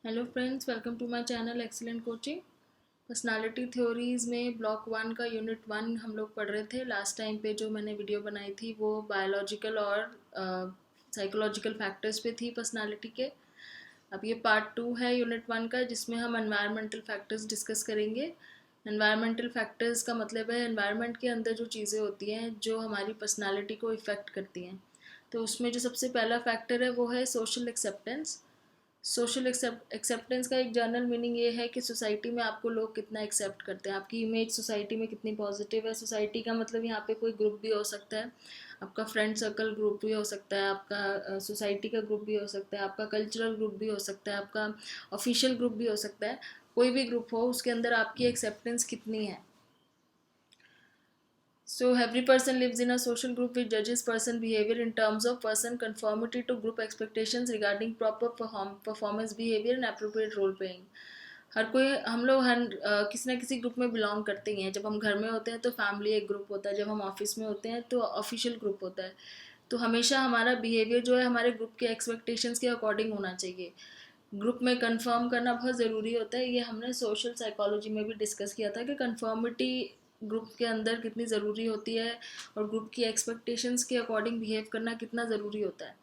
Hello friends, welcome to my channel excellent coaching. Personality theories में block 1 का unit 1 हम लोग पढ़ रहे थे। लास्ट टाइम पे जो मैंने वीडियो बनाई थी वो बायोलॉजिकल और साइकोलॉजिकल फैक्टर्स पे थी पर्सनालिटी के। अब ये पार्ट 2 है यूनिट 1 का, जिसमें हम एनवायरमेंटल फैक्टर्स डिस्कस करेंगे। एनवायरमेंटल फैक्टर्स का मतलब है एनवायरनमेंट के अंदर जो चीज़ें होती हैं जो हमारी पर्सनालिटी को इफ़ेक्ट करती हैं। तो उसमें जो सबसे पहला फैक्टर है वो है सोशल एक्सेप्टेंस। सोशल एक्सेप्टेंस का एक जनरल मीनिंग ये है कि सोसाइटी में आपको लोग कितना एक्सेप्ट करते हैं, आपकी इमेज सोसाइटी में कितनी पॉजिटिव है। सोसाइटी का मतलब यहाँ पे कोई ग्रुप भी हो सकता है, आपका फ्रेंड सर्कल ग्रुप भी हो सकता है, आपका सोसाइटी का ग्रुप भी हो सकता है, आपका कल्चरल ग्रुप भी हो सकता है, आपका ऑफिशियल ग्रुप भी हो सकता है। कोई भी ग्रुप हो, उसके अंदर आपकी एक्सेप्टेंस कितनी है। So every person lives in a social group which judges person behavior in terms of person conformity to group expectations regarding proper performance behavior and appropriate role playing। हर कोई हम लोग किसी ना किसी ग्रुप में बिलोंग करते ही हैं। जब हम घर में होते हैं तो फैमिली एक ग्रुप होता है, जब हम ऑफिस में होते हैं तो ऑफिशियल ग्रुप होता है। तो हमेशा हमारा बिहेवियर जो है हमारे ग्रुप के एक्सपेक्टेशंस के अकॉर्डिंग होना चाहिए। ग्रुप में कंफर्म करना बहुत ज़रूरी होता है। ये हमने सोशल साइकोलॉजी में भी डिस्कस किया था कि कंफर्मिटी ग्रुप के अंदर कितनी ज़रूरी होती है और ग्रुप की एक्सपेक्टेशंस के अकॉर्डिंग बिहेव करना कितना ज़रूरी होता है।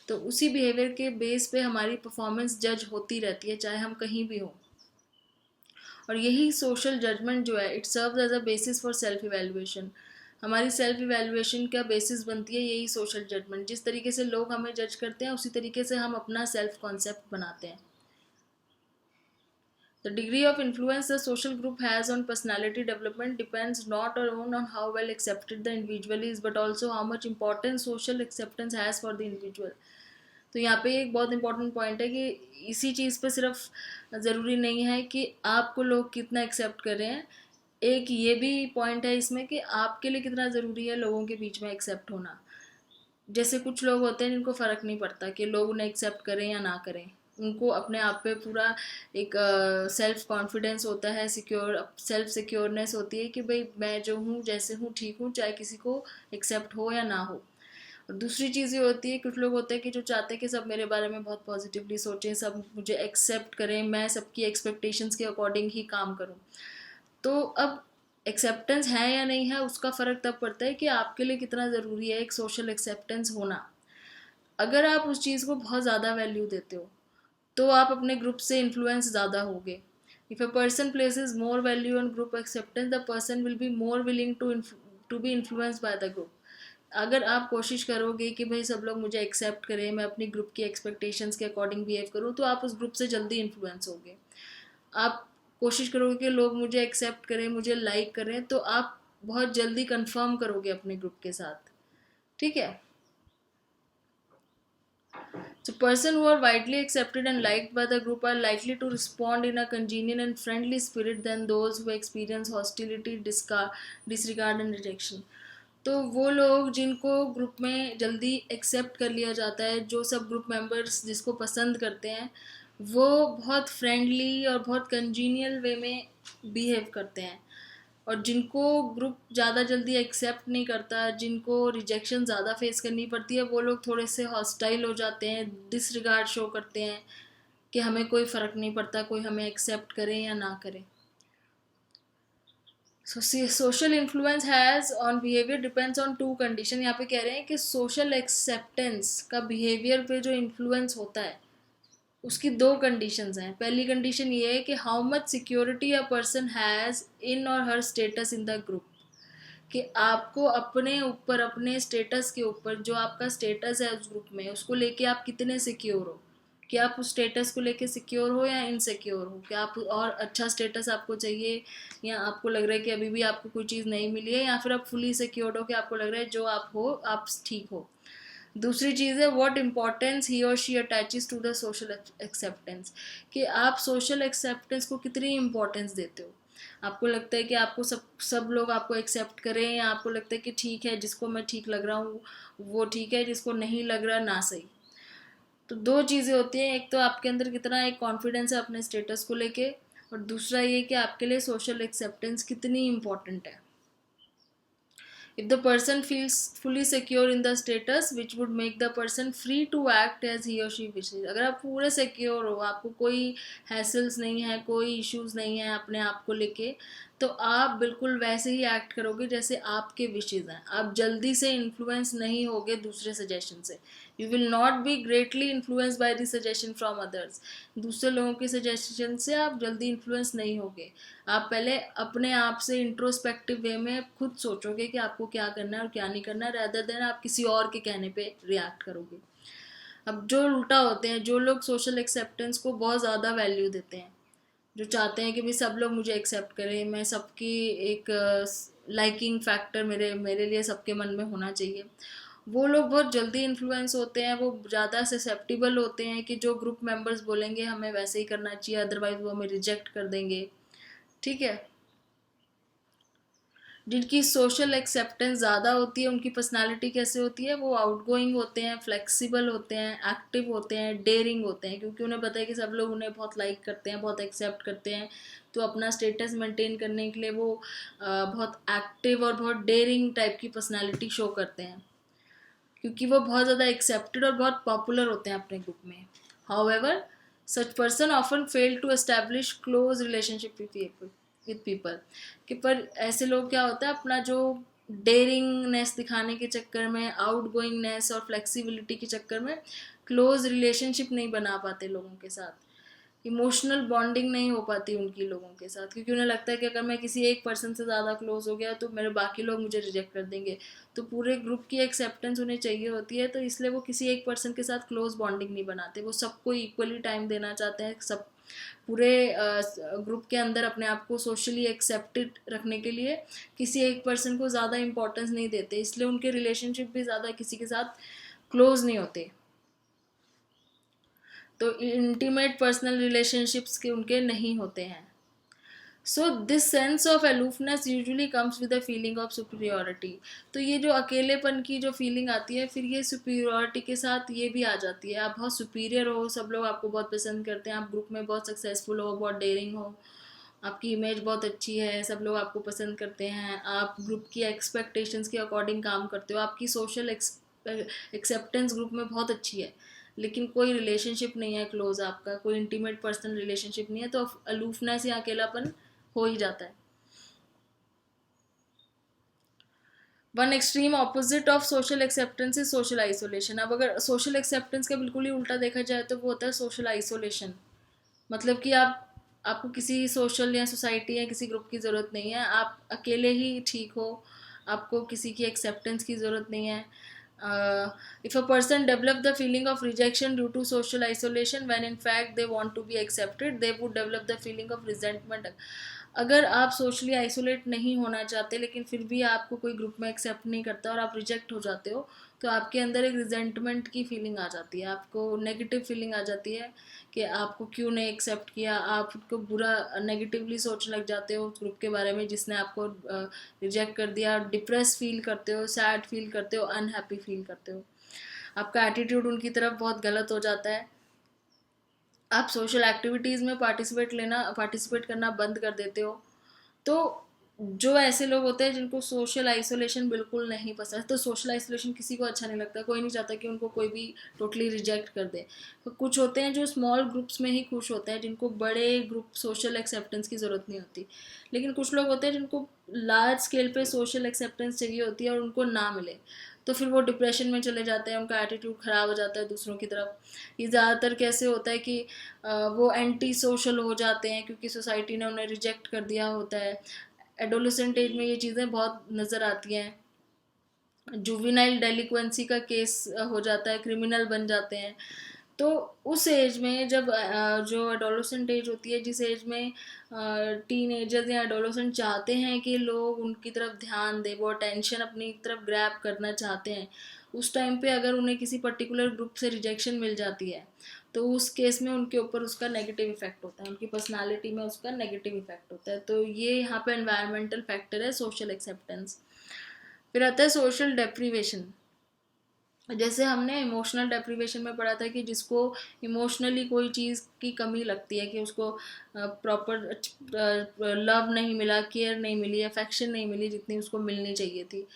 तो उसी बिहेवियर के बेस पे हमारी परफॉर्मेंस जज होती रहती है, चाहे हम कहीं भी हों। और यही सोशल जजमेंट जो है it serves as a basis for self evaluation. हमारी सेल्फ इवेल्युएशन का बेसिस बनती है यही सोशल जजमेंट। जिस तरीके से लोग हमें जज करते हैं उसी तरीके से हम अपना सेल्फ कॉन्सेप्ट बनाते हैं। The degree of influence the social group has on personality development depends not alone on how well accepted the individual is, but also how much importance social acceptance has for the individual। तो यहाँ पे एक बहुत important point है कि इसी चीज़ पे सिर्फ ज़रूरी नहीं है कि आपको लोग कितना एक्सेप्ट कर रहे हैं, एक ये भी पॉइंट है इसमें कि आपके लिए कितना ज़रूरी है लोगों के बीच में एक्सेप्ट होना। जैसे कुछ लोग होते हैं जिनको फ़र्क नहीं पड़ता कि लोग उन्हें एक्सेप्ट करें या ना करें, उनको अपने आप पे पूरा एक सेल्फ कॉन्फिडेंस होता है, सिक्योर सेल्फ सिक्योरनेस होती है कि भाई मैं जो हूँ जैसे हूँ ठीक हूँ, चाहे किसी को एक्सेप्ट हो या ना हो। और दूसरी चीज़ ये होती है, कुछ लोग होते हैं कि जो चाहते हैं कि सब मेरे बारे में बहुत पॉजिटिवली सोचें, सब मुझे एक्सेप्ट करें, मैं सबकी एक्सपेक्टेशंस के अकॉर्डिंग ही काम करूँ। तो अब एक्सेप्टेंस है या नहीं है उसका फ़र्क तब पड़ता है कि आपके लिए कितना ज़रूरी है एक सोशल एक्सेप्टेंस होना। अगर आप उस चीज़ को बहुत ज़्यादा वैल्यू देते हो तो आप अपने ग्रुप से इन्फ्लुएंस ज़्यादा होगे। If a person places more value on group acceptance the person will be more willing to be influence by the group. अगर आप कोशिश करोगे कि भाई सब लोग मुझे एक्सेप्ट करें, मैं अपनी ग्रुप की एक्सपेक्टेशंस के अकॉर्डिंग बिहेव करूँ, तो आप उस ग्रुप से जल्दी इन्फ्लुएंस होगे। आप कोशिश करोगे कि लोग मुझे एक्सेप्ट करें, मुझे लाइक करें, तो आप बहुत जल्दी कंफर्म करोगे अपने ग्रुप के साथ। ठीक है। So person who are widely accepted and liked by the group are likely to respond in a congenial and friendly spirit than those who experience hostility, disregard and rejection। तो वो लोग जिनको ग्रुप में जल्दी एक्सेप्ट कर लिया जाता है, जो सब ग्रुप मेंबर्स जिसको पसंद करते हैं, वो बहुत फ्रेंडली और बहुत कंजीनियल वे में बिहेव करते हैं। और जिनको ग्रुप ज़्यादा जल्दी एक्सेप्ट नहीं करता, जिनको रिजेक्शन ज़्यादा फेस करनी पड़ती है, वो लोग थोड़े से हॉस्टाइल हो जाते हैं, डिसरिगार्ड शो करते हैं कि हमें कोई फ़र्क नहीं पड़ता कोई हमें एक्सेप्ट करे या ना करे। Social influence has on behaviour depends on two condition. यहाँ पे कह रहे हैं कि सोशल एक्सेप्टेंस का बिहेवियर पे जो इन्फ्लुएंस होता है उसकी दो कंडीशंस हैं। पहली कंडीशन ये है कि how much security a person has इन और हर स्टेटस इन द ग्रुप। कि आपको अपने ऊपर, अपने स्टेटस के ऊपर, जो आपका स्टेटस है उस ग्रुप में, उसको लेके आप कितने सिक्योर हो। कि आप उस स्टेटस को लेके सिक्योर हो या इनसिक्योर हो, कि आप और अच्छा स्टेटस आपको चाहिए, या आपको लग रहा है कि अभी भी आपको कोई चीज़ नहीं मिली है, या फिर आप फुली सिक्योर्ड हो कि आपको लग रहा है जो आप हो आप ठीक हो। दूसरी चीज़ है what importance he or she attaches to the social acceptance. कि आप सोशल एक्सेप्टेंस को कितनी इम्पोर्टेंस देते हो। आपको लगता है कि आपको सब लोग आपको एक्सेप्ट करें, या आपको लगता है कि ठीक है जिसको मैं ठीक लग रहा हूँ वो ठीक है, जिसको नहीं लग रहा ना सही। तो दो चीज़ें होती हैं, एक तो आपके अंदर कितना एक कॉन्फिडेंस है अपने स्टेटस को लेके, और दूसरा ये कि आपके लिए सोशल एक्सेप्टेंस कितनी इम्पोर्टेंट है। If the person feels fully secure in the status which would make the person free to act as he or she wishes, अगर आप पूरे secure हो, आपको कोई hassles नहीं है, कोई issues नहीं है अपने आप को लेके, तो आप बिल्कुल वैसे ही एक्ट करोगे जैसे आपके विशेज़ हैं. आप जल्दी से इन्फ्लुएंस नहीं होगे दूसरे सजेशन से. You will not be greatly influence by the suggestion from others. दूसरे लोगों के सजेशन से आप जल्दी इन्फ्लुएंस नहीं होगे. आप पहले अपने आप से इंट्रोस्पेक्टिव वे में खुद सोचोगे कि आपको क्या करना है और क्या नहीं करना है, रेदर देन आप किसी और के कहने पे रिएक्ट करोगे. अब जो उल्टा होते हैं, जो लोग सोशल एक्सेप्टेंस को बहुत ज़्यादा वैल्यू देते हैं, जो चाहते हैं कि भाई सब लोग मुझे एक्सेप्ट करें, मैं सबकी एक लाइकिंग फैक्टर मेरे मेरे लिए सबके मन में होना चाहिए, वो लोग बहुत जल्दी इन्फ्लुएंस होते हैं. वो ज़्यादा ससेप्टिबल होते हैं कि जो ग्रुप मेंबर्स बोलेंगे हमें वैसे ही करना चाहिए, अदरवाइज वो हमें रिजेक्ट कर देंगे. ठीक है. जिनकी सोशल एक्सेप्टेंस ज़्यादा होती है, उनकी पर्सनालिटी कैसे होती है, वो आउटगोइंग होते हैं, फ्लेक्सिबल होते हैं, एक्टिव होते हैं, डेयरिंग होते हैं, क्योंकि उन्हें पता है कि सब लोग उन्हें बहुत लाइक करते हैं, बहुत एक्सेप्ट करते हैं. तो अपना स्टेटस मेंटेन करने के लिए वो बहुत एक्टिव और बहुत डेयरिंग टाइप की पर्सनालिटी शो करते हैं, क्योंकि वो बहुत ज़्यादा एक्सेप्टेड और बहुत पॉपुलर होते हैं अपने ग्रुप में. However such person often fail to establish close relationship with people. कि पर ऐसे लोग क्या होता है, अपना जो डेयरिंगनेस दिखाने के चक्कर में, आउटगोइंगनेस और फ्लेक्सिबिलिटी के चक्कर में क्लोज रिलेशनशिप नहीं बना पाते लोगों के साथ. इमोशनल बॉन्डिंग नहीं हो पाती उनकी लोगों के साथ, क्योंकि उन्हें लगता है कि अगर मैं किसी एक पर्सन से ज़्यादा क्लोज हो गया तो मेरे बाकी लोग मुझे रिजेक्ट कर देंगे. तो पूरे ग्रुप की एक्सेप्टेंस उन्हें चाहिए होती है, तो इसलिए वो किसी एक पर्सन के साथ क्लोज बॉन्डिंग नहीं बनाते. वो सबको इक्वली टाइम देना चाहते हैं. सब पूरे ग्रुप के अंदर अपने आप को सोशली एक्सेप्टेड रखने के लिए किसी एक पर्सन को ज़्यादा इंपॉर्टेंस नहीं देते, इसलिए उनके रिलेशनशिप भी ज़्यादा किसी के साथ क्लोज नहीं होते. तो इंटीमेट पर्सनल रिलेशनशिप्स के उनके नहीं होते हैं. So this sense of aloofness usually comes with a feeling of superiority. तो ये जो अकेलेपन की जो फीलिंग आती है, फिर ये सुपीरियोरिटी के साथ ये भी आ जाती है. आप बहुत सुपीरियर हो, सब लोग आपको बहुत पसंद करते हैं, आप ग्रुप में बहुत सक्सेसफुल हो, बहुत डेयरिंग हो, आपकी इमेज बहुत अच्छी है, सब लोग आपको पसंद करते हैं, आप ग्रुप की एक्सपेक्टेशंस के अकॉर्डिंग काम करते हो, आपकी सोशल एक्सेप्टेंस ग्रुप में बहुत अच्छी है, लेकिन कोई रिलेशनशिप नहीं है क्लोज, आपका कोई इंटीमेट पर्सनल रिलेशनशिप नहीं है, तो अलूफनेस या अकेलापन हो ही जाता है. One extreme opposite of social acceptance is social isolation. अब अगर सोशल एक्सेप्टेंस का बिल्कुल ही उल्टा देखा जाए तो वो होता है सोशल आइसोलेशन. मतलब कि आपको किसी सोशल या सोसाइटी या किसी ग्रुप की ज़रूरत नहीं है, आप अकेले ही ठीक हो, आपको किसी की एक्सेप्टेंस की ज़रूरत नहीं है. If a person develop the feeling of rejection due to social isolation when in fact they want to be accepted, they would develop the feeling of resentment. अगर आप सोशली आइसोलेट नहीं होना चाहते लेकिन फिर भी आपको कोई ग्रुप में एक्सेप्ट नहीं करता और आप रिजेक्ट हो जाते हो, तो आपके अंदर एक रिजेंटमेंट की फीलिंग आ जाती है, आपको नेगेटिव फीलिंग आ जाती है कि आपको क्यों नहीं एक्सेप्ट किया. आप उसको बुरा नेगेटिवली सोचने लग जाते हो उस ग्रुप के बारे में जिसने आपको रिजेक्ट कर दिया. डिप्रेस फील करते हो, सैड फील करते हो, अनहैप्पी फील करते हो. आपका एटीट्यूड उनकी तरफ बहुत गलत हो जाता है. आप सोशल एक्टिविटीज़ में पार्टिसिपेट करना बंद कर देते हो. तो जो ऐसे लोग होते हैं जिनको सोशल आइसोलेशन बिल्कुल नहीं पसंद, तो सोशल आइसोलेशन किसी को अच्छा नहीं लगता, कोई नहीं चाहता कि उनको कोई भी टोटली रिजेक्ट कर दे. तो कुछ होते हैं जो स्मॉल ग्रुप्स में ही खुश होते हैं, जिनको बड़े ग्रुप सोशल एक्सेप्टेंस की ज़रूरत नहीं होती. लेकिन कुछ लोग होते हैं जिनको लार्ज स्केल पे सोशल एक्सेप्टेंस चाहिए होती है और उनको ना मिले तो फिर वो डिप्रेशन में चले जाते हैं, उनका एटीट्यूड ख़राब हो जाता है दूसरों की तरफ. ये ज़्यादातर कैसे होता है कि वो एंटी सोशल हो जाते हैं क्योंकि सोसाइटी ने उन्हें रिजेक्ट कर दिया होता है. एडोलेसेंट एज में ये चीज़ें बहुत नज़र आती हैं. जुवेनाइल डेलिक्वेंसी का केस हो जाता है, क्रिमिनल बन जाते हैं. तो उस एज में जब जो एडोलेसेंट एज होती है, जिस एज में टीन एजर्स या एडोलेसेंट चाहते हैं कि लोग उनकी तरफ ध्यान दें, वो अटेंशन अपनी तरफ ग्रैब करना चाहते हैं, उस टाइम पे अगर उन्हें किसी पर्टिकुलर ग्रुप से रिजेक्शन मिल जाती है तो उस केस में उनके ऊपर उसका नेगेटिव इफेक्ट होता है, उनकी पर्सनालिटी में उसका नेगेटिव इफेक्ट होता है. तो ये यहाँ पे एनवायरमेंटल फैक्टर है सोशल एक्सेप्टेंस. फिर आता है सोशल डेप्रीवेशन. जैसे हमने इमोशनल डेप्रीवेशन में पढ़ा था कि जिसको इमोशनली कोई चीज़ की कमी लगती है, कि उसको प्रॉपर लव नहीं मिला, केयर नहीं मिली, अफेक्शन नहीं मिली जितनी उसको मिलनी चाहिए थी.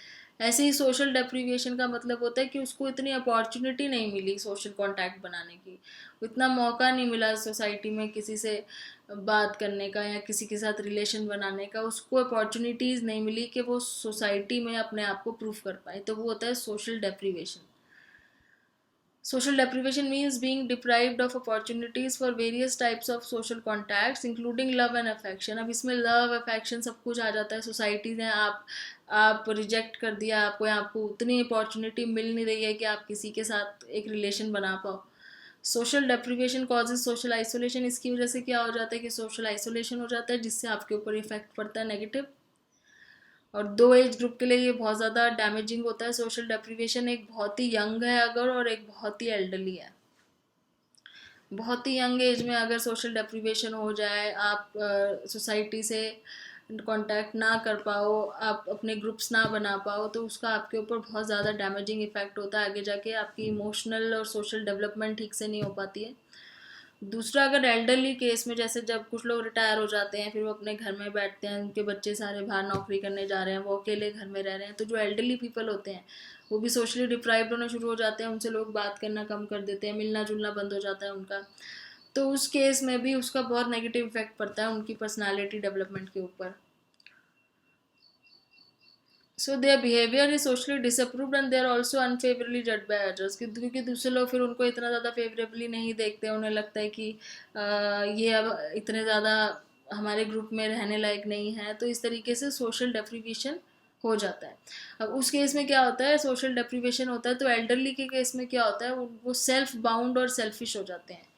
ऐसे ही सोशल डेप्रीविएशन का मतलब होता है कि उसको इतनी अपॉर्चुनिटी नहीं मिली सोशल कॉन्टैक्ट बनाने की, इतना मौका नहीं मिला सोसाइटी में किसी से बात करने का या किसी के साथ रिलेशन बनाने का, उसको अपॉर्चुनिटीज़ नहीं मिली कि वो सोसाइटी में अपने आप को प्रूव कर पाए, तो वो होता है social deprivation. Social deprivation means being deprived of opportunities for various types of social contacts, including love and affection. अब इसमें love, affection सब कुछ आ जाता है. सोसाइटी ने आप रिजेक्ट कर दिया, आपको उतनी अपॉर्चुनिटी मिल नहीं रही है कि आप किसी के साथ एक रिलेशन बना पाओ. Social deprivation causes social isolation. इसकी वजह से क्या हो जाता है कि सोशल आइसोलेशन हो जाता है, जिससे आपके ऊपर इफेक्ट पड़ता है नेगेटिव. और 2 एज ग्रुप के लिए ये बहुत ज़्यादा डैमेजिंग होता है सोशल डेप्रीवेशन. एक बहुत ही यंग है अगर, और एक बहुत ही एल्डरली है. बहुत ही यंग एज में अगर सोशल डेप्रीवेशन हो जाए, आप सोसाइटी से कांटेक्ट ना कर पाओ, आप अपने ग्रुप्स ना बना पाओ, तो उसका आपके ऊपर बहुत ज़्यादा डैमेजिंग इफेक्ट होता है. आगे जाके आपकी इमोशनल और सोशल डेवलपमेंट ठीक से नहीं हो पाती है. दूसरा, अगर एल्डरली केस में, जैसे जब कुछ लोग रिटायर हो जाते हैं, फिर वो अपने घर में बैठते हैं, उनके बच्चे सारे बाहर नौकरी करने जा रहे हैं, वो अकेले घर में रह रहे हैं, तो जो एल्डरली पीपल होते हैं वो भी सोशली डिप्राइव्ड होना शुरू हो जाते हैं. उनसे लोग बात करना कम कर देते हैं, मिलना जुलना बंद हो जाता है उनका. तो उस केस में भी उसका बहुत नेगेटिव इफेक्ट पड़ता है उनकी पर्सनैलिटी डेवलपमेंट के ऊपर. So their behaviour is socially disapproved and they are also unfavourably जज बाय अदर्स. क्योंकि दूसरे लोग फिर उनको इतना ज़्यादा फेवरेबली नहीं देखते. उन्हें लगता है कि ये अब इतने ज़्यादा हमारे ग्रुप में रहने लायक नहीं है. तो इस तरीके से सोशल डेप्रीवेशन हो जाता है. अब उस केस में क्या होता है, सोशल डेप्रीवेशन होता है तो एल्डरली के केस में क्या होता है, वो सेल्फ बाउंड और सेल्फिश हो जाते हैं.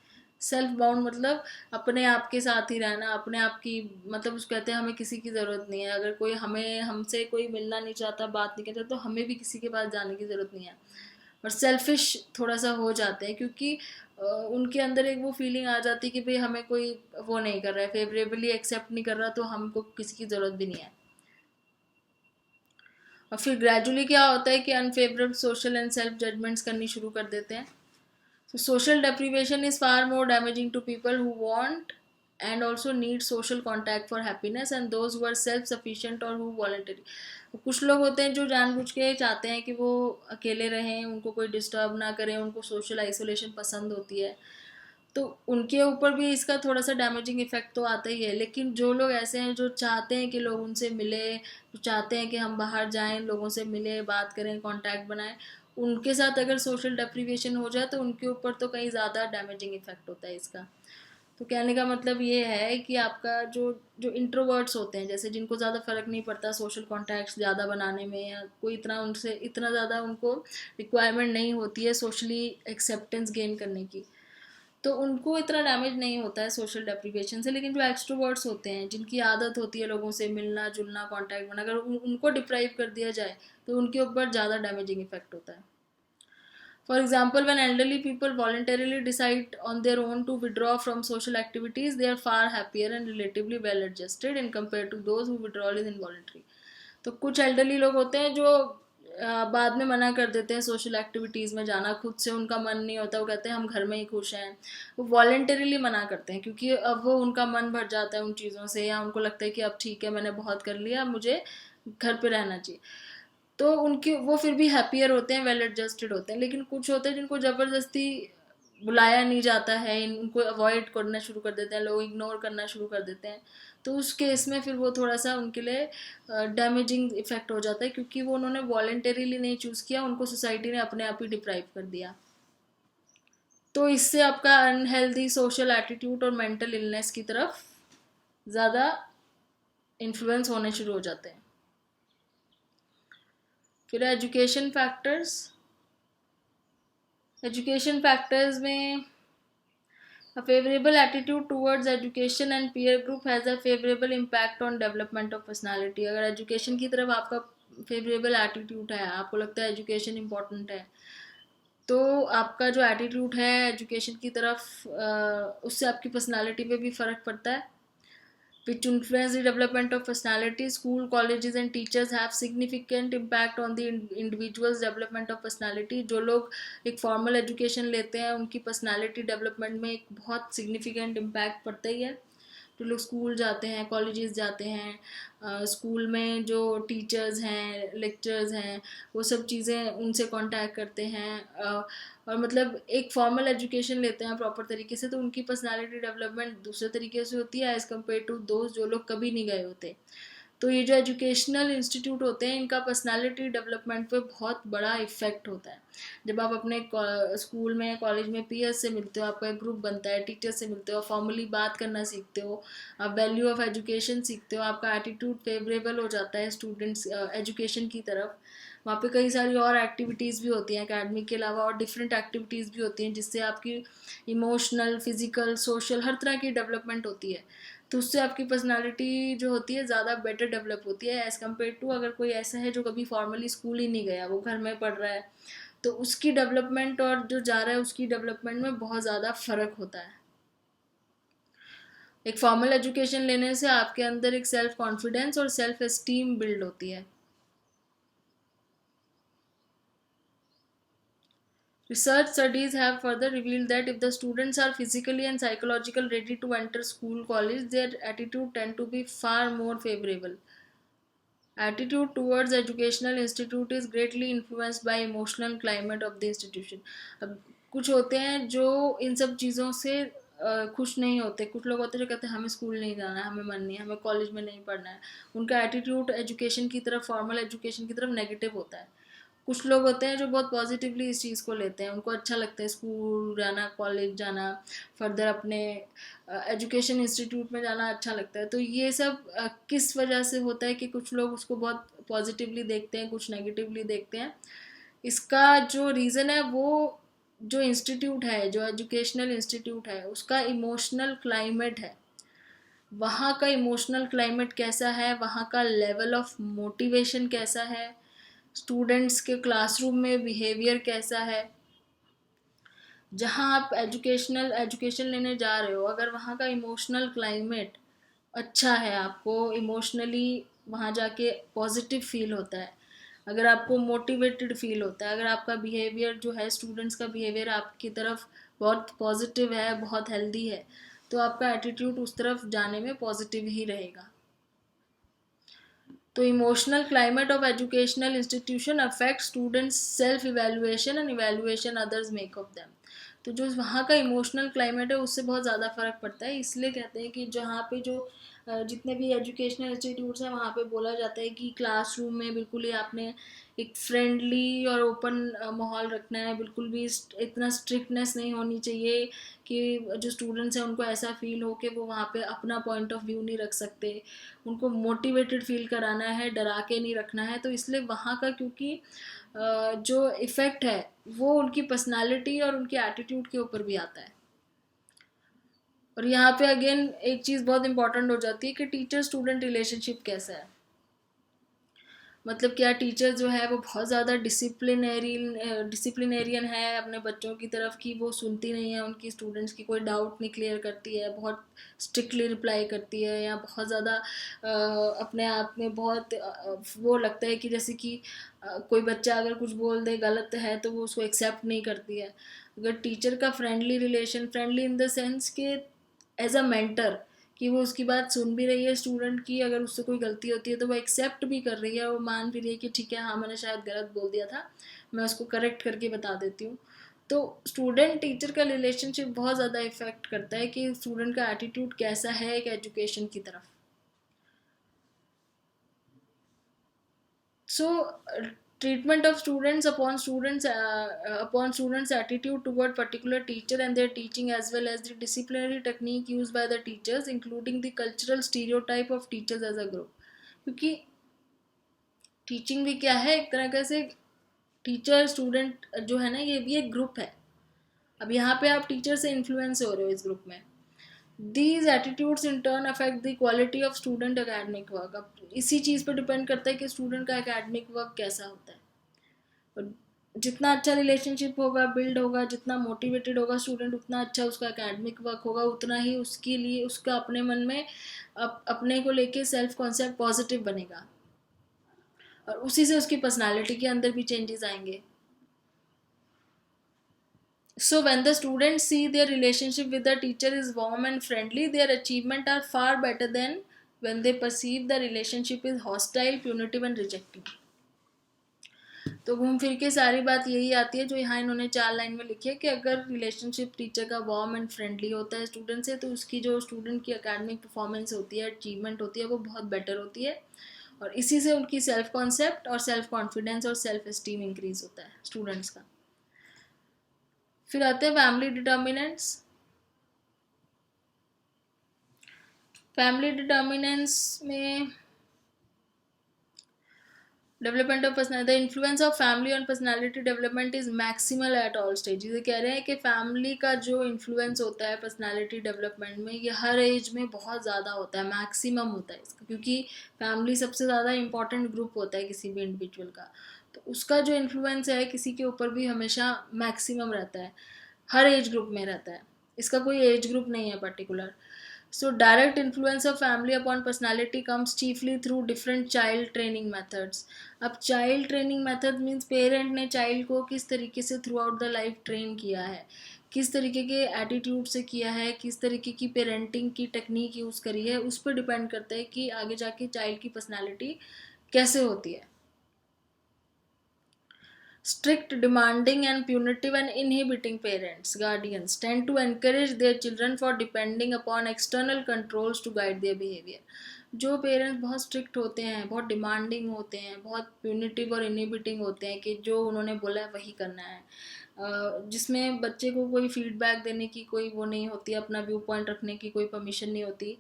सेल्फ बाउंड मतलब अपने आप के साथ ही रहना, अपने आप की, मतलब उसको कहते हैं हमें किसी की ज़रूरत नहीं है. अगर कोई हमसे कोई मिलना नहीं चाहता, बात नहीं करता, तो हमें भी किसी के पास जाने की ज़रूरत नहीं है. और सेल्फिश थोड़ा सा हो जाते हैं, क्योंकि उनके अंदर एक वो फीलिंग आ जाती है कि भाई हमें कोई वो नहीं कर रहा है, फेवरेबली एक्सेप्ट नहीं कर रहा, तो हमको किसी की ज़रूरत भी नहीं है. और फिर ग्रेजुअली क्या होता है कि unfavourable social and self judgements करनी शुरू कर देते हैं. So social deprivation is far more damaging to people who want and also need social contact for happiness and those who are self-sufficient or who voluntarily. कुछ लोग होते हैं जो जानबूझ के चाहते हैं कि वो अकेले रहें, उनको कोई डिस्टर्ब ना करें, उनको सोशल आइसोलेशन पसंद होती है, तो उनके ऊपर भी इसका थोड़ा सा डैमेजिंग इफेक्ट तो आता ही है. लेकिन जो लोग ऐसे हैं जो चाहते हैं कि लोग उनसे मिले, जो चाहते हैं कि हम बाहर जाएं, लोगों से मिले, बात करें, कांटेक्ट बनाएं, उनके साथ अगर सोशल डेप्रीवेशन हो जाए तो उनके ऊपर तो कहीं ज़्यादा डैमेजिंग इफेक्ट होता है इसका. तो कहने का मतलब ये है कि आपका जो जो इंट्रोवर्ट्स होते हैं, जैसे जिनको ज़्यादा फ़र्क नहीं पड़ता सोशल कॉन्टैक्ट्स ज़्यादा बनाने में, या कोई इतना ज़्यादा उनको रिक्वायरमेंट नहीं होती है सोशली एक्सेप्टेंस गेन करने की, तो उनको इतना डैमेज नहीं होता है सोशल डेप्रीवेशन से. लेकिन जो एक्सट्रोवर्ट्स होते हैं, जिनकी आदत होती है लोगों से मिलना जुलना, कांटेक्ट बना, अगर उनको डिप्राइव कर दिया जाए तो उनके ऊपर ज़्यादा डैमेजिंग इफेक्ट होता है. For example, when elderly people voluntarily decide on their own to withdraw from social activities, they are far happier and relatively well adjusted in compared to those who withdrawal is involuntary. तो कुछ elderly लोग होते हैं जो बाद में मना कर देते हैं सोशल एक्टिविटीज़ में जाना, खुद से उनका मन नहीं होता, वो कहते हैं हम घर में ही खुश हैं, वो वॉलेंटरीली मना करते हैं, क्योंकि अब वो उनका मन भर जाता है उन चीज़ों से, या उनको लगता है कि अब ठीक है मैंने बहुत कर लिया, मुझे घर पे रहना चाहिए, तो उनकी वो फिर भी हैप्पियर होते हैं, वेल एडजस्टेड होते हैं. लेकिन कुछ होते हैं जिनको ज़बरदस्ती बुलाया नहीं जाता है, इनको अवॉइड करना शुरू कर देते हैं लोग, इग्नोर करना शुरू कर देते हैं, तो उस केस में फिर वो थोड़ा सा उनके लिए डैमेजिंग इफेक्ट हो जाता है, क्योंकि वो उन्होंने वॉलेंटरीली नहीं चूज़ किया, उनको सोसाइटी ने अपने आप ही डिप्राइव कर दिया. तो इससे आपका अनहेल्दी सोशल एटीट्यूड और मेंटल इलनेस की तरफ ज़्यादा इन्फ्लुएंस होने शुरू हो जाते हैं. फिर एजुकेशन फैक्टर्स में a favorable attitude towards education and peer group has a favorable impact on development of personality. अगर एजुकेशन की तरफ आपका फेवरेबल एटीट्यूड है, आपको लगता है एजुकेशन इम्पॉर्टेंट है, तो आपका जो एटीट्यूड है एजुकेशन की तरफ, उससे आपकी पर्सनालिटी पे भी फ़र्क पड़ता है. which influence the development of personality. School, colleges and teachers have significant impact on the individual's development of personality. जो लोग एक formal education लेते हैं उनकी personality development में एक बहुत significant impact पड़ता ही है. जो लोग स्कूल जाते हैं, कॉलेजेस जाते हैं, स्कूल में जो टीचर्स हैं, लेक्चर्स हैं, वो सब चीज़ें उनसे कांटेक्ट करते हैं, और मतलब एक फॉर्मल एजुकेशन लेते हैं प्रॉपर तरीके से, तो उनकी पर्सनालिटी डेवलपमेंट दूसरे तरीके से होती है एज़ कम्पेयर टू दोस्त जो लोग कभी नहीं गए होते। तो ये जो एजुकेशनल इंस्टीट्यूट होते हैं, इनका पर्सनालिटी डेवलपमेंट पे बहुत बड़ा इफेक्ट होता है। जब आप अपने स्कूल में, कॉलेज में पीयर्स से मिलते हो, आपका एक ग्रुप बनता है, टीचर्स से मिलते हो, फॉर्मली बात करना सीखते हो, आप वैल्यू ऑफ एजुकेशन सीखते हो, आपका एटीट्यूड फेवरेबल हो जाता है स्टूडेंट्स एजुकेशन की तरफ। वहाँ पे कई सारी और एक्टिविटीज़ भी होती हैं एकेडमिक के अलावा, और डिफरेंट एक्टिविटीज़ भी होती हैं जिससे आपकी इमोशनल, फिजिकल, सोशल हर तरह की डेवलपमेंट होती है। तो उससे आपकी पर्सनालिटी जो होती है ज़्यादा बेटर डेवलप होती है एज़ कम्पेयर टू अगर कोई ऐसा है जो कभी फॉर्मली स्कूल ही नहीं गया, वो घर में पढ़ रहा है, तो उसकी डेवलपमेंट और जो जा रहा है उसकी डेवलपमेंट में बहुत ज़्यादा फ़र्क होता है। एक फॉर्मल एजुकेशन लेने से आपके अंदर एक सेल्फ कॉन्फिडेंस और सेल्फ एस्टीम बिल्ड होती है। Research studies have further revealed that if the students are physically and psychologically ready to enter school, college, their attitude tend to be far more favorable. Attitude towards educational institute is greatly influenced by emotional climate of the institution. अब कुछ होते हैं जो इन सब चीज़ों से खुश नहीं होते, कुछ लोग होते हैं जो कहते हैं हमें स्कूल नहीं जाना है, हमें मन नहीं है, हमें कॉलेज में नहीं पढ़ना है, उनका एटीट्यूड एजुकेशन की तरफ, फॉर्मल एजुकेशन की तरफ नेगेटिव होता है। कुछ लोग होते हैं जो बहुत पॉजिटिवली इस चीज़ को लेते हैं, उनको अच्छा लगता है स्कूल जाना, कॉलेज जाना, फर्दर अपने एजुकेशन इंस्टीट्यूट में जाना अच्छा लगता है। तो ये सब किस वजह से होता है कि कुछ लोग उसको बहुत पॉजिटिवली देखते हैं, कुछ नेगेटिवली देखते हैं। इसका जो रीज़न है वो जो इंस्टीट्यूट है, जो एजुकेशनल इंस्टीट्यूट है, उसका इमोशनल क्लाइमेट है। वहाँ का इमोशनल क्लाइमेट कैसा है, वहाँ का लेवल ऑफ मोटिवेशन कैसा है, स्टूडेंट्स के क्लासरूम में बिहेवियर कैसा है। जहाँ आप एजुकेशन लेने जा रहे हो, अगर वहाँ का इमोशनल क्लाइमेट अच्छा है, आपको इमोशनली वहाँ जाके पॉजिटिव फील होता है, अगर आपको मोटिवेटेड फील होता है, अगर आपका बिहेवियर जो है, स्टूडेंट्स का बिहेवियर आपकी तरफ बहुत पॉजिटिव है, बहुत हेल्दी है, तो आपका एटीट्यूड उस तरफ जाने में पॉजिटिव ही रहेगा। तो emotional climate of educational institution affect students self evaluation and evaluation others make of them. तो जो वहाँ का इमोशनल क्लाइमेट है उससे बहुत ज़्यादा फ़र्क पड़ता है। इसलिए कहते हैं कि जहाँ पे जो जितने भी एजुकेशनल इंस्टीट्यूट्स हैं वहाँ पे बोला जाता है कि क्लासरूम में बिल्कुल ही आपने एक फ्रेंडली और ओपन माहौल रखना है, बिल्कुल भी इतना स्ट्रिक्टनेस नहीं होनी चाहिए कि जो स्टूडेंट्स हैं उनको ऐसा फील हो कि वो वहाँ पे अपना पॉइंट ऑफ व्यू नहीं रख सकते, उनको मोटिवेटेड फील कराना है, डरा के नहीं रखना है। तो इसलिए वहाँ का क्योंकि जो इफ़ेक्ट है वो उनकी पर्सनालिटी और उनके एटीट्यूड के ऊपर भी आता है। और यहाँ पे अगेन एक चीज़ बहुत इंपॉर्टेंट हो जाती है कि टीचर स्टूडेंट रिलेशनशिप कैसा है। मतलब क्या टीचर जो है वो बहुत ज़्यादा डिसिप्लिनेरियन है अपने बच्चों की तरफ, की वो सुनती नहीं है उनकी स्टूडेंट्स की, कोई डाउट नहीं क्लियर करती है, बहुत स्ट्रिक्टली रिप्लाई करती है, या बहुत ज़्यादा अपने आप में बहुत वो लगता है कि जैसे कि कोई बच्चा अगर कुछ बोल दे गलत है तो वो उसको एक्सेप्ट नहीं करती है। अगर टीचर का friendly relation, friendly in the sense के एज अ मेंटर, कि वो उसकी बात सुन भी रही है स्टूडेंट की, अगर उससे कोई गलती होती है तो वो एक्सेप्ट भी कर रही है, वो मान भी रही है कि ठीक है हाँ मैंने शायद गलत बोल दिया था, मैं उसको करेक्ट करके बता देती हूँ। तो स्टूडेंट टीचर का रिलेशनशिप बहुत ज़्यादा इफेक्ट करता है कि स्टूडेंट का एटीट्यूड कैसा है एक एजुकेशन की तरफ। So, treatment of students upon students attitude toward particular teacher and their teaching, as well as the disciplinary technique used by the teachers, including the cultural stereotype of teachers as a group। क्योंकि teaching भी क्या है, एक तरह का से teacher student जो है ना ये भी एक ग्रुप है। अब यहाँ पे आप टीचर से इन्फ्लुएंस हो रहे हो इस ग्रुप में। These attitudes in turn affect the quality of student academic work। अब इसी चीज़ पर डिपेंड करता है कि स्टूडेंट का एकेडमिक वर्क कैसा होता है। और जितना अच्छा रिलेशनशिप होगा, बिल्ड होगा, जितना मोटिवेटेड होगा स्टूडेंट, उतना अच्छा उसका एकेडमिक वर्क होगा, उतना ही उसके लिए उसका अपने मन में अपने को लेके सेल्फ कॉन्सेप्ट पॉजिटिव बनेगा, और उसी से उसकी पर्सनालिटी के अंदर भी चेंजेस आएंगे। So when the students see their relationship with the teacher is warm and friendly, their achievement are far better than when they perceive the relationship is hostile, punitive and rejecting. तो घूम फिर के सारी बात यही आती है जो यहाँ इन्होंने 4 लाइन में लिखी है कि अगर रिलेशनशिप टीचर का वार्म एंड फ्रेंडली होता है स्टूडेंट से, तो उसकी जो स्टूडेंट की एकेडमिक परफॉर्मेंस होती है, अचीवमेंट होती है, वो बहुत बेटर होती है, और इसी से उनकी सेल्फ कॉन्सेप्ट और सेल्फ कॉन्फिडेंस और सेल्फ एस्टीम इंक्रीज होता है स्टूडेंट्स का. फिर आते हैं फैमिली डिटर्मिनेंट्स. फैमिली डिटर्मिनेंट्स में development of personality, the influence of family on personality development is maximal at all stage. ये कह रहे हैं कि फैमिली का जो इन्फ्लुएंस होता है पर्सनैलिटी डेवलपमेंट में, ये हर एज में बहुत ज़्यादा होता है, मैक्सिमम होता है इसका, क्योंकि फैमिली सबसे ज़्यादा इंपॉर्टेंट ग्रुप होता है किसी भी इंडिविजुअल का. तो उसका जो इन्फ्लुएंस है किसी के ऊपर भी हमेशा मैक्सिमम रहता है, हर एज ग्रुप में रहता है, इसका कोई एज ग्रुप नहीं है particular. So direct influence of family upon personality comes chiefly through different child training methods. अब child training method means parent ने child को किस तरीके से throughout the life train किया है, किस तरीके के attitude से किया है, किस तरीके की parenting की technique यूज़ करी है, उस पर depend करता है कि आगे जाके child की personality कैसे होती है. Strict, demanding and punitive and inhibiting parents, guardians tend to encourage their children for depending upon external controls to guide their behavior. जो पेरेंट्स बहुत स्ट्रिक्ट होते हैं, बहुत डिमांडिंग होते हैं, बहुत प्यूनिटिव और इनहिबिटिंग होते हैं कि जो उन्होंने बोला है वही करना है, जिसमें बच्चे को कोई फीडबैक देने की कोई वो नहीं होती, अपना व्यू पॉइंट रखने की कोई परमिशन नहीं होती.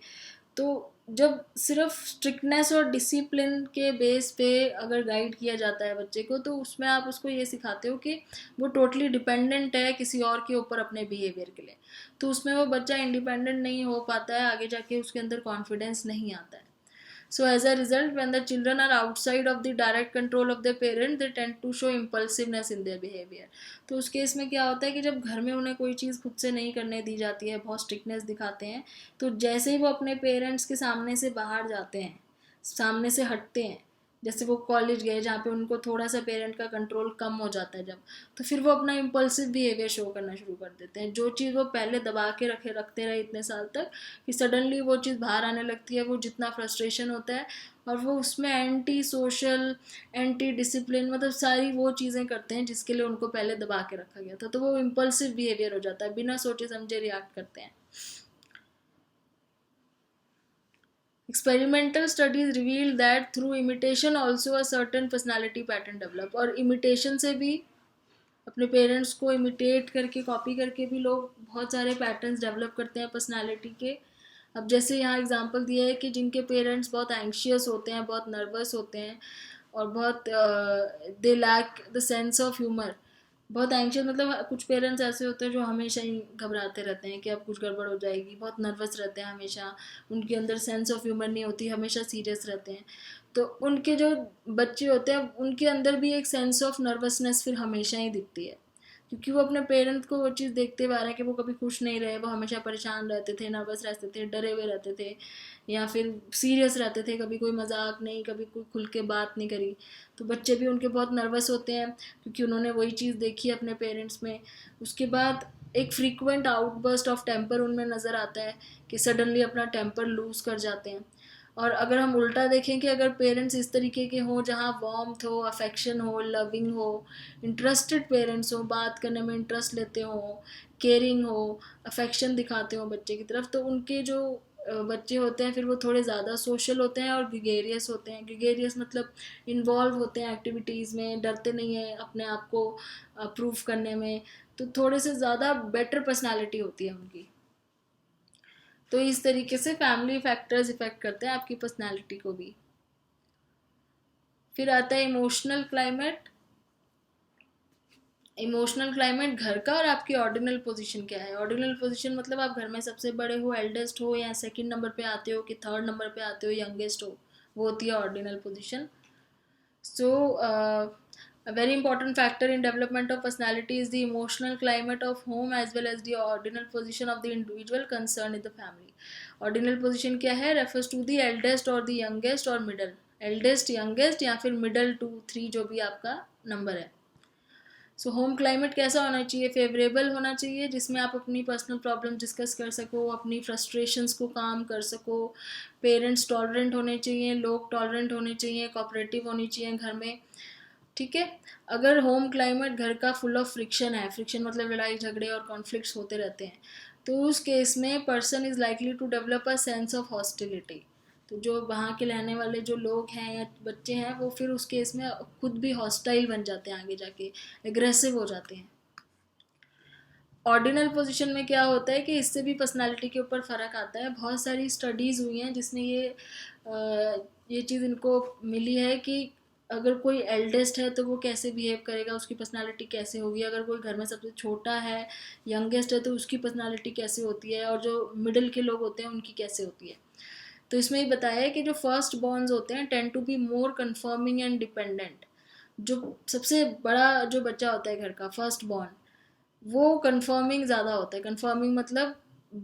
तो जब सिर्फ स्ट्रिक्टनेस और डिसिप्लिन के बेस पे अगर गाइड किया जाता है बच्चे को, तो उसमें आप उसको ये सिखाते हो कि वो टोटली डिपेंडेंट है किसी और के ऊपर अपने बिहेवियर के लिए, तो उसमें वो बच्चा इंडिपेंडेंट नहीं हो पाता है, आगे जाके उसके अंदर कॉन्फिडेंस नहीं आता है. So as a result, when the children are outside of the direct control of their parent, they tend to show impulsiveness in their behavior. तो उस केस में क्या होता है कि जब घर में उन्हें कोई चीज़ खुद से नहीं करने दी जाती है, बहुत स्ट्रिक्टनेस दिखाते हैं, तो जैसे ही वो अपने पेरेंट्स के सामने से बाहर जाते हैं, सामने से हटते हैं, जैसे वो कॉलेज गए जहाँ पे उनको थोड़ा सा पेरेंट का कंट्रोल कम हो जाता है जब, तो फिर वो अपना इम्पल्सिव बिहेवियर शो करना शुरू कर देते हैं. जो चीज़ वो पहले दबा के रखते रहे इतने साल तक, कि सडनली वो चीज़ बाहर आने लगती है, वो जितना फ्रस्ट्रेशन होता है, और वो उसमें एंटी सोशल, एंटी डिसिप्लिन, मतलब सारी वो चीज़ें करते हैं जिसके लिए उनको पहले दबा के रखा गया था, तो वो इम्पल्सिव बिहेवियर हो जाता है, बिना सोचे समझे रिएक्ट करते हैं. Experimental studies reveal that through imitation also a certain personality pattern develop. और imitation से भी, अपने पेरेंट्स को इमिटेट करके, कॉपी करके भी लोग बहुत सारे पैटर्न्स डेवलप करते हैं पर्सनालिटी के. अब जैसे यहाँ एग्जांपल दिया है कि जिनके पेरेंट्स बहुत एंग्शियस होते हैं, बहुत नर्वस होते हैं, और बहुत they lack the sense of humour. बहुत एंग्शियस मतलब कुछ पेरेंट्स ऐसे होते हैं जो हमेशा ही घबराते रहते हैं कि अब कुछ गड़बड़ हो जाएगी, बहुत नर्वस रहते हैं हमेशा, उनके अंदर सेंस ऑफ ह्यूमर नहीं होती, हमेशा सीरियस रहते हैं. तो उनके जो बच्चे होते हैं उनके अंदर भी एक सेंस ऑफ नर्वसनेस फिर हमेशा ही दिखती है, क्योंकि वो अपने पेरेंट्स को वो चीज़ देखते हुए आ रहे हैं कि वो कभी खुश नहीं रहे, वो हमेशा परेशान रहते थे, नर्वस रहते थे, डरे हुए रहते थे, या फिर सीरियस रहते थे, कभी कोई मजाक नहीं, कभी कोई खुल के बात नहीं करी. तो बच्चे भी उनके बहुत नर्वस होते हैं क्योंकि उन्होंने वही चीज़ देखी है अपने पेरेंट्स में. उसके बाद एक फ्रीक्वेंट आउटबर्स्ट ऑफ टेम्पर उनमें नज़र आता है कि सडनली अपना टेम्पर लूज़ कर जाते हैं. और अगर हम उल्टा देखें कि अगर पेरेंट्स इस तरीके के हों जहाँ वार्मथ हो, अफेक्शन हो, लविंग हो, इंटरेस्टेड पेरेंट्स हो, बात करने में इंटरेस्ट लेते हो, केयरिंग हो, अफेक्शन दिखाते हो बच्चे की तरफ, तो उनके जो बच्चे होते हैं फिर वो थोड़े ज़्यादा सोशल होते हैं और ग्रेगेरियस होते हैं. ग्रेगेरियस मतलब इन्वॉल्व होते हैं एक्टिविटीज़ में, डरते नहीं हैं अपने आप को प्रूव करने में, तो थोड़े से ज़्यादा बेटर पर्सनालिटी होती है उनकी. तो इस तरीके से फैमिली फैक्टर्स इफेक्ट करते हैं आपकी पर्सनालिटी को भी. फिर आता है इमोशनल क्लाइमेट. इमोशनल क्लाइमेट घर का और आपकी ऑर्डिनल पोजीशन क्या है. ऑर्डिनल पोजीशन मतलब आप घर में सबसे बड़े हो, एल्डेस्ट हो, या सेकंड नंबर पे आते हो कि थर्ड नंबर पे आते हो, यंगेस्ट हो, वो होती है ordinal position. So a very important factor in development of personality is the emotional climate of home as well as the ordinal position of the individual concerned in the family. Ordinal position क्या है, refers to the eldest or the youngest or middle, eldest, youngest या फिर middle 2 3 जो भी आपका number है. So home climate कैसा होना चाहिए? फेवरेबल होना चाहिए, जिसमें आप अपनी पर्सनल प्रॉब्लम डिस्कस कर सको, अपनी फ्रस्ट्रेशंस को काम कर सको। पेरेंट्स टॉलरेंट होने चाहिए, लोग टॉलरेंट होने चाहिए, कोऑपरेटिव होनी चाहिए घर में, ठीक है। अगर होम क्लाइमेट घर का फुल ऑफ फ्रिक्शन है, फ्रिक्शन मतलब लड़ाई झगड़े और कॉन्फ्लिक्ट्स होते रहते हैं, तो उस केस में person is likely to develop a sense of hostility. तो जो वहाँ के रहने वाले जो लोग हैं या बच्चे हैं, वो फिर उस केस में खुद भी हॉस्टाइल बन जाते हैं, आगे जाके एग्रेसिव हो जाते हैं। ऑर्डिनल पोजीशन में क्या होता है कि इससे भी पर्सनालिटी के ऊपर फ़र्क आता है। बहुत सारी स्टडीज़ हुई हैं जिसने ये चीज़ इनको मिली है कि अगर कोई एल्डेस्ट है तो वो कैसे बिहेव करेगा, उसकी पर्सनालिटी कैसे होगी। अगर कोई घर में सबसे छोटा है, यंगेस्ट है, तो उसकी पर्सनालिटी कैसे होती है, और जो मिडिल के लोग होते हैं उनकी कैसे होती है। तो इसमें ये बताया है कि जो फर्स्ट बॉर्न्स होते हैं tend to be more conforming and dependent. जो सबसे बड़ा जो बच्चा होता है घर का, फर्स्ट बॉर्न, वो कन्फर्मिंग ज़्यादा होता है। कन्फर्मिंग मतलब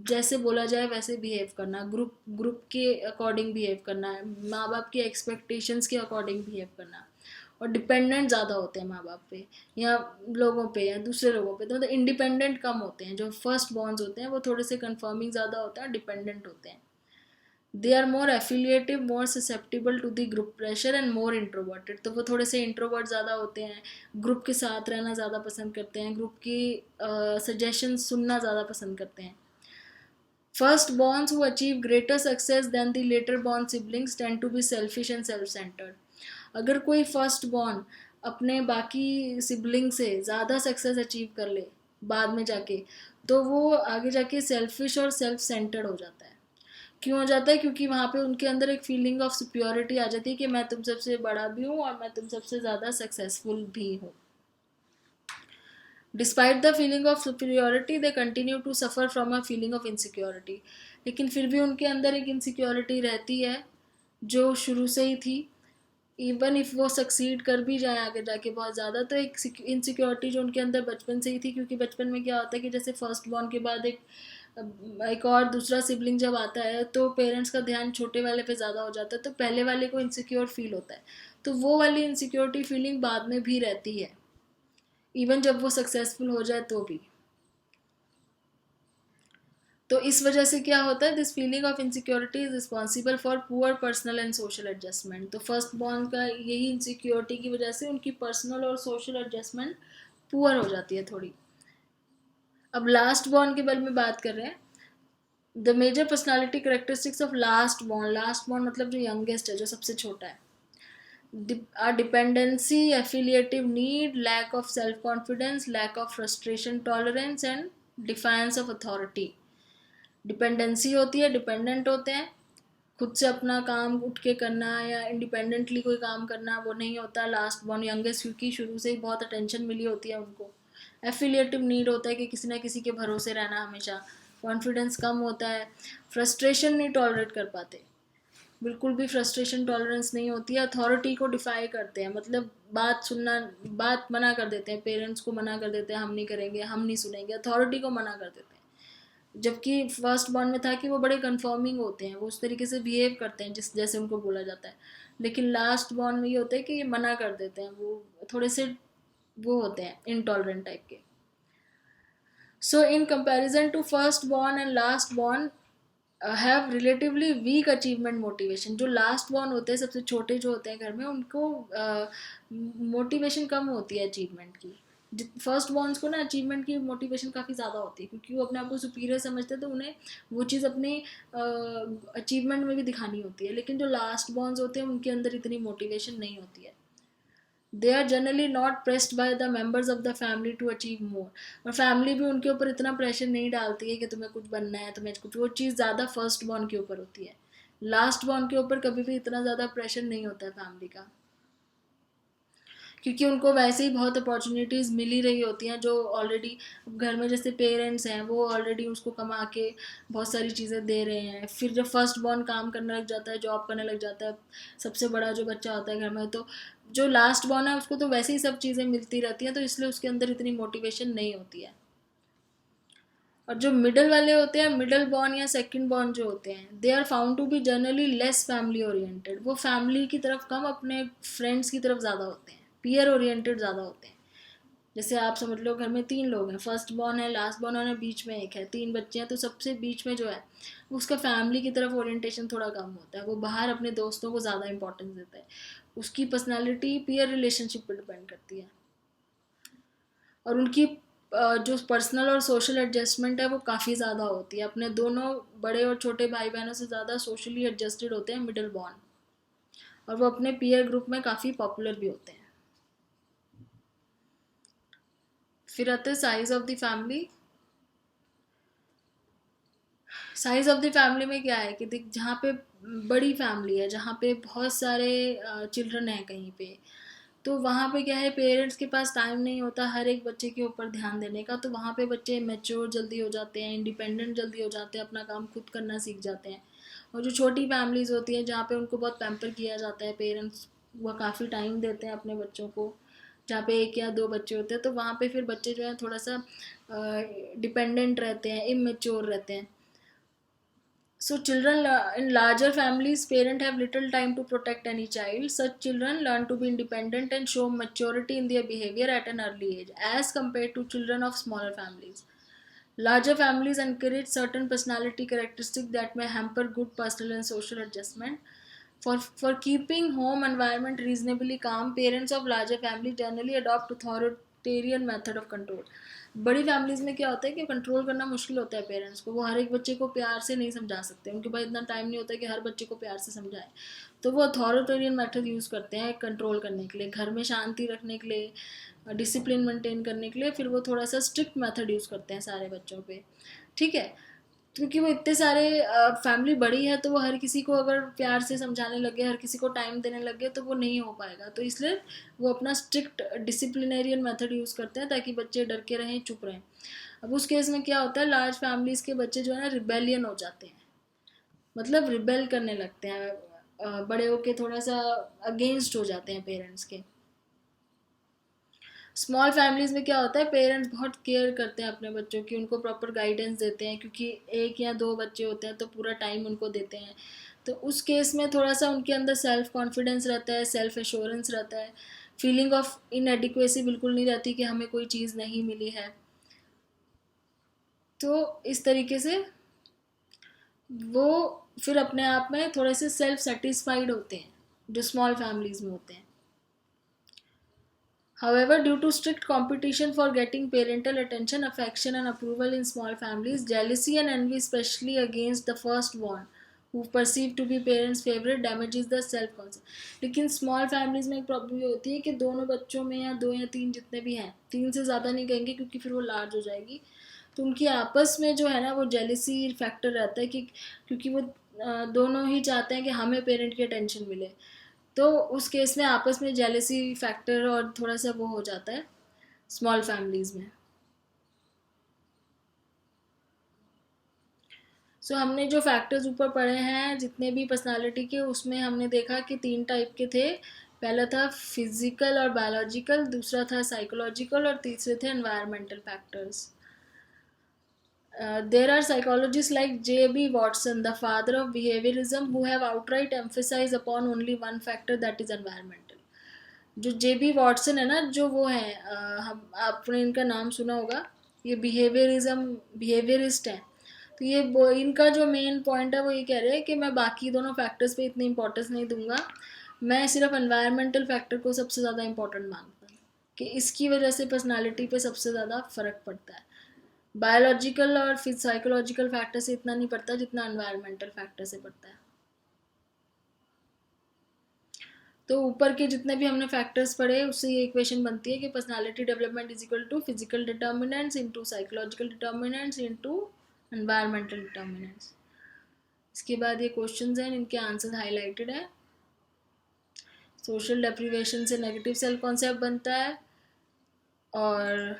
जैसे बोला जाए वैसे बिहेव करना, ग्रुप ग्रुप के अकॉर्डिंग बिहेव करना, माँ बाप की एक्सपेक्टेशंस के अकॉर्डिंग बिहेव करना। और डिपेंडेंट ज़्यादा होते हैं माँ बाप पे या लोगों पे या दूसरे लोगों पे, तो मतलब इंडिपेंडेंट कम होते हैं। जो फर्स्ट बॉर्न्स होते हैं वो थोड़े से कन्फर्मिंग ज़्यादा होते हैं, डिपेंडेंट होते हैं। They are more affiliative, more susceptible to the group pressure and more introverted. तो वो थोड़े से इंट्रोवर्ट ज़्यादा होते हैं, ग्रुप के साथ रहना ज़्यादा पसंद करते हैं, ग्रुप की सजेशन सुनना ज़्यादा पसंद करते हैं। First borns who achieve greater success than the later born siblings tend to be selfish and self centred. अगर कोई फर्स्ट बॉर्न अपने बाकी सिबलिंग से ज़्यादा सक्सेस अचीव कर ले बाद में जाके, तो वो आगे जाके सेल्फिश और सेल्फ सेंटर्ड हो जाता है। क्यों हो जाता है? क्योंकि वहाँ पे उनके अंदर एक फीलिंग ऑफ सुपियोरिटी आ जाती है कि मैं तुम सबसे बड़ा भी हूँ और मैं तुम सबसे ज़्यादा सक्सेसफुल भी हूँ। Despite the feeling of superiority they continue to suffer from a feeling of insecurity. लेकिन फिर भी उनके अंदर एक इनसिक्योरिटी रहती है जो शुरू से ही थी। इवन इफ़ वो सक्सीड कर भी जाए आगे जाके बहुत ज़्यादा, तो एक इनसिक्योरिटी जो उनके अंदर बचपन से ही थी। क्योंकि बचपन में क्या होता है कि जैसे फर्स्ट बॉर्न के बाद एक और दूसरा सिबलिंग जब आता है तो पेरेंट्स का ध्यान छोटे वाले पे ज़्यादा हो जाता है, तो पहले वाले को इनसिक्योर फील होता है। तो वो वाली इनसिक्योरिटी फीलिंग बाद में भी रहती है, इवन जब वो सक्सेसफुल हो जाए तो भी। तो इस वजह से क्या होता है, this feeling of insecurity is responsible for poor personal and social adjustment. तो फर्स्ट बॉर्न का यही इनसिक्योरिटी की वजह से उनकी पर्सनल और सोशल एडजस्टमेंट पुअर हो जाती है थोड़ी। अब लास्ट बॉर्न के बारे में बात कर रहे हैं। The major personality characteristics of last born, last born मतलब जो यंगेस्ट है, जो सबसे छोटा है, are dependency, affiliative need, lack of self confidence, lack of frustration tolerance and defiance of authority। Dependency होती है, डिपेंडेंट होते हैं, खुद से अपना काम उठ के करना या इंडिपेंडेंटली कोई काम करना वो नहीं होता लास्ट बॉर्न यंगेस्ट, क्योंकि शुरू से ही बहुत अटेंशन मिली होती है उनको। एफिलिएटिव नीड होता है कि किसी ना किसी के भरोसे रहना हमेशा। कॉन्फिडेंस कम होता है, फ्रस्ट्रेशन नहीं टॉलरेट कर पाते, बिल्कुल भी फ्रस्ट्रेशन टॉलरेंस नहीं होती है। अथॉरिटी को डिफाई करते हैं, मतलब बात सुनना, बात मना कर देते हैं, पेरेंट्स को मना कर देते हैं, हम नहीं करेंगे, हम नहीं सुनेंगे, अथॉरिटी को मना कर देते हैं। जबकि फर्स्ट बॉर्न में था कि वो बड़े कन्फर्मिंग होते हैं, वो उस तरीके से बिहेव करते हैं जैसे उनको बोला जाता है। लेकिन लास्ट बॉर्न में ये होता है कि ये मना कर देते हैं, वो थोड़े से वो होते हैं इनटॉलरेंट टाइप के। So in comparison to first born and last born have relatively weak achievement motivation. जो लास्ट बॉर्न होते हैं, सबसे छोटे जो होते हैं घर में, उनको मोटिवेशन कम होती है अचीवमेंट की। फर्स्ट बॉर्न्स को ना अचीवमेंट की मोटिवेशन काफ़ी ज़्यादा होती है, क्योंकि वो अपने आप को सुपीरियर समझते हैं, तो उन्हें वो चीज़ अपने अचीवमेंट में भी दिखानी होती है। लेकिन जो लास्ट बॉर्न्स होते हैं उनके अंदर इतनी मोटिवेशन नहीं होती है। They are generally not pressed by the members of the family to achieve more. और फैमिली भी उनके ऊपर इतना प्रेशर नहीं डालती है कि तुम्हें कुछ बनना है, तुम्हें कुछ, वो चीज़ ज़्यादा फर्स्ट बॉर्न के ऊपर होती है। लास्ट बॉर्न के ऊपर कभी भी इतना ज़्यादा प्रेशर नहीं होता है फैमिली का, क्योंकि उनको वैसे ही बहुत अपॉर्चुनिटीज़ मिल ही रही होती हैं। जो ऑलरेडी घर में जैसे पेरेंट्स हैं वो ऑलरेडी उसको कमा के बहुत सारी चीज़ें दे रहे हैं। फिर जब फर्स्ट बॉर्न काम करने लग जाता है, जॉब करने लग जाता है, सबसे बड़ा जो बच्चा होता है घर में, तो जो लास्ट बॉर्न है उसको तो वैसे ही सब चीज़ें मिलती रहती हैं, तो इसलिए उसके अंदर इतनी मोटिवेशन नहीं होती है। और जो मिडल वाले होते हैं, मिडल बॉर्न या सेकंड बॉर्न जो होते हैं, they are found to be generally less family oriented. वो फैमिली की तरफ कम, अपने फ्रेंड्स की तरफ ज़्यादा होते हैं, पीयर ओरिएंटेड ज़्यादा होते हैं। जैसे आप समझ लो घर में 3 लोग हैं, फर्स्ट बॉर्न है, लास्ट बॉर्न है, बीच में एक है, 3 बच्चे हैं, तो सबसे बीच में जो है उसका फैमिली की तरफ ओरिएंटेशन थोड़ा कम होता है, वो बाहर अपने दोस्तों को ज़्यादा इंपॉर्टेंस देता है, उसकी पर्सनैलिटी पीयर रिलेशनशिप पर डिपेंड करती है, और उनकी जो पर्सनल और सोशल एडजस्टमेंट है वो काफ़ी ज़्यादा होती है, अपने दोनों बड़े और छोटे भाई बहनों से ज़्यादा सोशली एडजस्टेड होते हैं मिडिल बॉर्न, और वो अपने पीयर ग्रुप में काफ़ी पॉपुलर भी होते हैं। फिर आते हैं size of the family. Size of the family में क्या है कि देख, जहाँ पे बड़ी फैमिली है, जहाँ पे बहुत सारे चिल्ड्रन हैं कहीं पे, तो वहाँ पे क्या है, पेरेंट्स के पास टाइम नहीं होता हर एक बच्चे के ऊपर ध्यान देने का, तो वहाँ पे बच्चे मैच्योर जल्दी हो जाते हैं, इंडिपेंडेंट जल्दी हो जाते हैं, अपना काम खुद करना सीख जाते हैं। और जो छोटी फैमिलीज़ होती हैं जहाँ पे उनको बहुत पैम्पर किया जाता है, पेरेंट्स वह काफ़ी टाइम देते हैं अपने बच्चों को, जहाँ पे 1 या 2 बच्चे होते हैं, तो वहाँ पे फिर बच्चे जो है थोड़ा सा डिपेंडेंट रहते हैं, इमेच्योर रहते हैं। So children in larger families, parents have little time to protect any child. Such children learn to be independent and show maturity in their behavior at an early age, as compared to children of smaller families. Larger families encourage certain personality characteristics that may hamper good personal and social adjustment. For keeping home environment reasonably calm, parents of larger families generally adopt authoritarian method of control. बड़ी families में क्या होता है कि control करना मुश्किल होता है पेरेंट्स को, वो हर एक बच्चे को प्यार से नहीं समझा सकते, उनके पास इतना टाइम नहीं होता कि हर बच्चे को प्यार से समझाए, तो वो अथॉरिटेरियन मेथड यूज़ करते हैं कंट्रोल करने के लिए, घर में शांति रखने के लिए, डिसिप्लिन मेंटेन करने के लिए, फिर वो थोड़ा सा स्ट्रिक्ट मेथड यूज़ करते हैं सारे बच्चों पे, ठीक है। क्योंकि वो इतने सारे फैमिली बड़ी है, तो वो हर किसी को अगर प्यार से समझाने लगे, हर किसी को टाइम देने लगे, तो वो नहीं हो पाएगा, तो इसलिए वो अपना स्ट्रिक्ट डिसिप्लिनेरियन मेथड यूज़ करते हैं ताकि बच्चे डर के रहें, चुप रहें। अब उस केस में क्या होता है, लार्ज फैमिलीज़ के बच्चे जो है ना रिबेलियन हो जाते हैं, मतलब रिबेल करने लगते हैं, बड़े होके थोड़ा सा अगेंस्ट हो जाते हैं पेरेंट्स के। स्मॉल फैमिलीज़ में क्या होता है, पेरेंट्स बहुत केयर करते हैं अपने बच्चों की, उनको प्रॉपर गाइडेंस देते हैं, क्योंकि 1 या 2 बच्चे होते हैं तो पूरा टाइम उनको देते हैं, तो उस केस में थोड़ा सा उनके अंदर सेल्फ कॉन्फिडेंस रहता है, सेल्फ एश्योरेंस रहता है, फीलिंग ऑफ इनएडिक्वेसी बिल्कुल नहीं रहती कि हमें कोई चीज़ नहीं मिली है। तो इस तरीके से वो फिर अपने आप में थोड़े से सेल्फ सेटिस्फाइड होते हैं जो स्मॉल फैमिलीज़ में होते हैं। However, due to strict competition for getting parental attention, affection, and approval in small families, jealousy and envy, especially against the firstborn, who perceived to be parents' favorite, damages the self-concept. लेकिन small families में एक problem ये होती है कि दोनों बच्चों में या 2 या 3 जितने भी हैं, 3 से ज़्यादा नहीं कहेंगे क्योंकि फिर वो लार्ज हो जाएगी, तो उनकी आपस में जो है ना वो जेलिसी फैक्टर रहता है कि क्योंकि वो दोनों ही चाहते हैं कि हमें पेरेंट की अटेंशन मिले, तो उस केस में आपस में जेलेसी फैक्टर और थोड़ा सा वो हो जाता है स्मॉल फैमिलीज़ में। सो हमने जो फैक्टर्स ऊपर पढ़े हैं जितने भी पर्सनालिटी के, उसमें हमने देखा कि 3 टाइप के थे। पहला था फिजिकल और बायोलॉजिकल, दूसरा था साइकोलॉजिकल, और तीसरे थे environmental factors. There are psychologists like J.B. Watson, the father of behaviorism, who have outright emphasized upon only one factor, that is environmental. जो J.B. वॉटसन है ना, जो वो है हम आपने इनका नाम सुना होगा, ये बिहेवियरिस्ट है, तो ये इनका जो मेन पॉइंट है वो ये कह रहे हैं कि मैं बाकी दोनों फैक्टर्स पे इतनी इंपॉर्टेंस नहीं दूंगा, मैं सिर्फ एनवायरमेंटल फैक्टर को सबसे ज़्यादा इंपॉर्टेंट मानता हूँ कि इसकी वजह से पर्सनालिटी पे सबसे ज़्यादा फ़र्क पड़ता है। बायोलॉजिकल और फिर साइकोलॉजिकल फैक्टर से इतना नहीं पड़ता जितना एनवायरमेंटल फैक्टर से पड़ता है। तो ऊपर के जितने भी हमने फैक्टर्स पढ़े उससे ये इक्वेशन बनती है कि personality development is equal to physical determinants into psychological determinants into environmental determinants. इसके बाद ये क्वेश्चंस हैं, इनके आंसर हाईलाइटेड है। सोशल डेप्रिवेशन से नेगेटिव सेल्फ कॉन्सेप्ट बनता है, और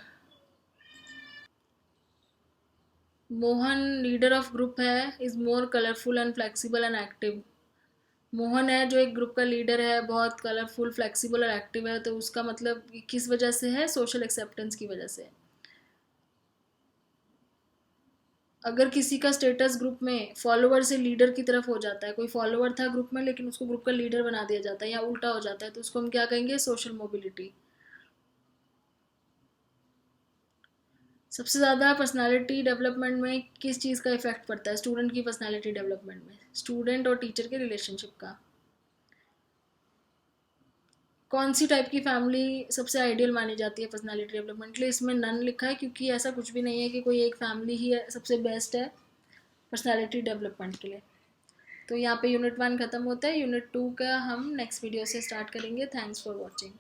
मोहन लीडर ऑफ ग्रुप है, is more colourful and flexible and active. Mohan है जो एक ग्रुप का लीडर है, बहुत कलरफुल, फ्लेक्सिबल और एक्टिव है, तो उसका मतलब किस वजह से है, सोशल एक्सेप्टेंस की वजह से। अगर किसी का स्टेटस ग्रुप में फॉलोवर से लीडर की तरफ हो जाता है, कोई फॉलोवर था ग्रुप में लेकिन उसको ग्रुप का लीडर बना दिया जाता है या उल्टा हो जाता है, तो उसको हम क्या कहेंगे, सोशल मोबिलिटी। सबसे ज़्यादा पर्सनालिटी डेवलपमेंट में किस चीज़ का इफेक्ट पड़ता है स्टूडेंट की पर्सनालिटी डेवलपमेंट में? स्टूडेंट और टीचर के रिलेशनशिप का। कौन सी टाइप की फैमिली सबसे आइडियल मानी जाती है पर्सनालिटी डेवलपमेंट के लिए? इसमें नन लिखा है क्योंकि ऐसा कुछ भी नहीं है कि कोई एक फैमिली ही है सबसे बेस्ट है पर्सनालिटी डेवलपमेंट के लिए। तो यहाँ पे यूनिट 1 ख़त्म होता है। यूनिट 2 का हम नेक्स्ट वीडियो से स्टार्ट करेंगे। Thanks for watching.